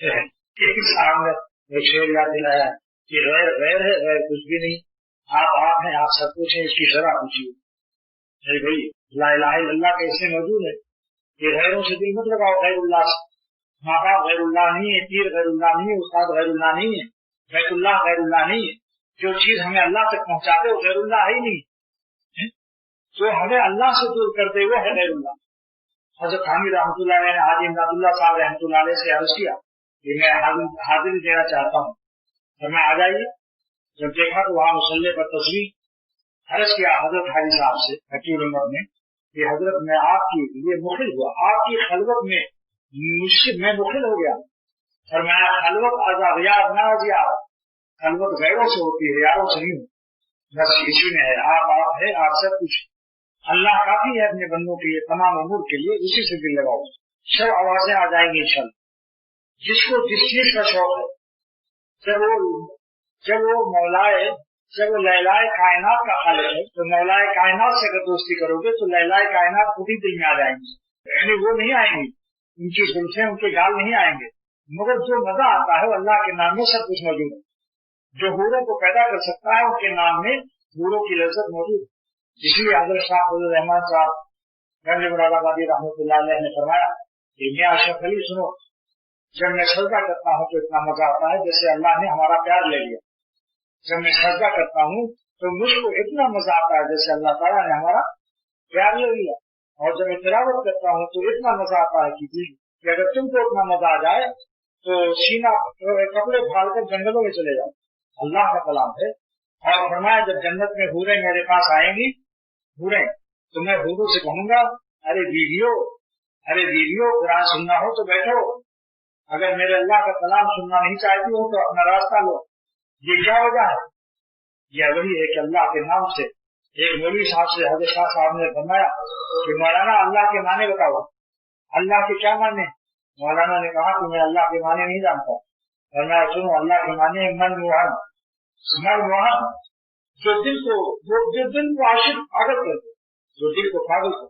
एक सामने एक शेर याद दिलाया कि गैर गैर है, गैर कुछ भी नहीं, आप हैं, आप सब कुछ है, इसकी शरह पूछिए। अरे भाई ला इलाहा इल्लल्लाह कैसे मौजूद है? ये गैरों से दिल मत लगाओ, गैरुल्लाह से। माँ बाप गैरुल्लाह नहीं है, पीर गैरुल्लाह नहीं है, उस्ताद गैरुल्लाह नहीं है, बैतुल्लाह गैरुल्लाह नहीं है। जो चीज हमें अल्लाह तक पहुंचाते वो गैरुल्लाह ही नहीं है। जो हमें अल्लाह से दूर करते वो है गैरुल्लाह। हजरत हामिद रहमतुल्लाह अलैह ने हाजी इमदादुल्लाह साहब रहमतुल्लाह अलैह से अर्ज किया कि मैं हाजिरी देना चाहता हूँ, तो मैं आ जाइए। जब देखा तो वहां मुसल्ले पर तस्वीर अर्ज किया हजरत हाजी साहब से हकीम उम्मत ने कि हजरत मैं आपकी लिए मुखिल हुआ, आपकी खलवत में मुझसे मैं मुखिल हो गया। और मैं खलवत अज़ावियार ना अजियार, खलवत गैरों से होती है, यारों से नहीं। बस इसी में है, आप है, आप सब कुछ। अल्लाह काफी है अपने बंदों के लिए, तमाम उम्र के लिए, उसी से दिल लगाओ, सब आवाजें आ जाएंगी इंशाअल्लाह। जिसको जिस चीज का शौक है, जब वो मौलाए, जब वो लैलाए कायनात का खालिक है, तो मौलाए कायनात से अगर दोस्ती करोगे तो लैलाए कायनात खुद ही दिल में आ जाएंगी। यानी वो नहीं आएंगी, उनकी जुल्फें, उनके गाल नहीं आएंगे, मगर जो मजा आता है वो अल्लाह के नाम में सब कुछ मौजूद है। जो हूरों को पैदा कर सकता है उनके नाम में हूरों की लज्जत मौजूद है। इसलिए हजरत शाह फजल रहमान साहब गंज मुरादाबादी रहमतुल्लाह अलैह ने फरमाया कि मैं अशरफ अली सुनो, जब मैं सजदा करता हूँ तो इतना मजा आता है जैसे अल्लाह ने हमारा प्यार ले लिया। जब मैं सजदा करता हूँ तो मुझको इतना मजा आता है जैसे अल्लाह ताला ने हमारा प्यार ले लिया। और जब मैं तिलावत करता हूँ तो इतना मजा आता है कि अगर तुमको इतना मजा आ जाए तो सीना कपड़े फाड़ कर जंगलों में चले जाओ। अल्लाह का कलाम है। और फरमाया जब जन्नत में हूरें मेरे पास आएंगी, हूरें, तो मैं हूरों से कहूंगा अरे बीवियों कुरान सुनना हो तो बैठो, अगर मेरे अल्लाह का कलाम सुनना नहीं चाहती हो तो अपना रास्ता लो। ये क्या वजह है? यह वही है कि अल्लाह के नाम से एक मौलवी साहब से हजरत शाह साहब ने फरमाया कि मौलाना अल्लाह के माने बताओ, अल्लाह के क्या माने? मौलाना ने कहा कि मैं अल्लाह के माने नहीं जानता। और मैं सुनो, अल्लाह के माने मन मोहन, जो दिल को आशिक पागल कर दे, जो दिल को पागल कर।